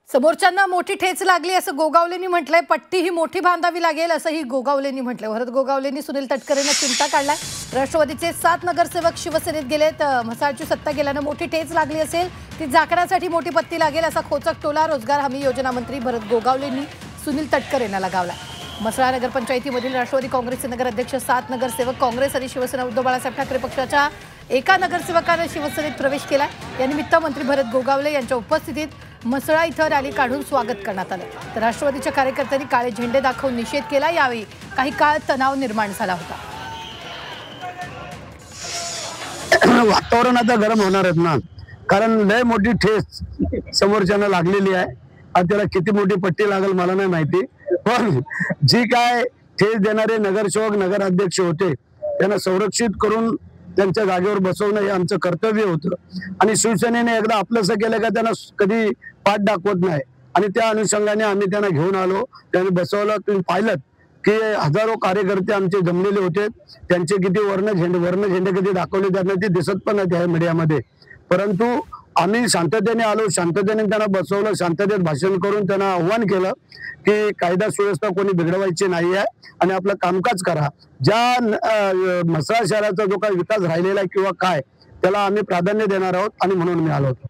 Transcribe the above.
समोरच्यांना मोठी ठेच लागली असं गोगावलेंनी म्हटलंय। पट्टी ही मोठी बांधावी लागेल असंही गोगावलेंनी म्हटलंय। भरत गोगावलेंनी सुनील तटकरेंना चिमटा काढलाय। राष्ट्रवादीचे 7 नगरसेवक शिवसेनेत गेलेत। म्हसाळची सत्ता गेल्यानं मोठी ठेच लागली असेल, ती झाकण्यासाठी मोठी पट्टी लागेल असा खोचक टोला रोजगार हमी योजना मंत्री भरत गोगावलेंनी सुनील तटकरेंना लगावला। म्हसळा नगरपंचायतीमधील राष्ट्रवादी काँग्रेसचे नगराध्यक्ष 7 नगरसेवक काँग्रेस आणि शिवसेना उद्धव बाळासाहेब ठाकरे पक्षाच्या एका नगरसेवकाने शिवसेनेत प्रवेश केला। यानिमित्त मंत्री भरत गोगावले यांच्या उपस्थितीत म्हसळा इथं रॅली काढून स्वागत करण्यात आलं। तर राष्ट्रवादीच्या कार्यकर्त्यांनी काळे झेंडे दाखवून निषेध केला। यावेळी काही काळ तणाव निर्माण झाला होता। वातावरण आता गरम होणारच ना, कारण लय मोठी ठेस समोरच्याला लागलेली आहे। आता त्याला किती मोठी पट्टी लागेल मला नाही माहिती, पण जी काय ठेस देणारे नगरसेवक नगराध्यक्ष होते त्यांना संरक्षित करून त्यांच्या जागेवर बसवणं हे आमचं कर्तव्य होतं। आणि शिवसेनेने एकदा आपलंसं केलं का त्यांना कधी पाठ दाखवत नाही, आणि त्या अनुषंगाने आम्ही त्यांना घेऊन आलो, त्यांनी बसवलं। तुम्ही पाहिलं की हजारो कार्यकर्ते आमचे जमलेले होते, त्यांचे किती वर्ण झेंडे कधी दाखवले त्यांना ते दिसत पण नाही मीडियामध्ये, परंतु आम्ही शांततेने आलो, शांततेने त्यांना बसवलं, शांततेत भाषण करून त्यांना आव्हान केलं की कायदा सुव्यवस्था कोणी बिघडवायची नाही आहे आणि आपलं कामकाज करा। ज्या म्हसळा शहराचा जो काही विकास राहिलेला आहे किंवा काय, त्याला आम्ही प्राधान्य देणार आहोत आणि म्हणून मी आलो होतो।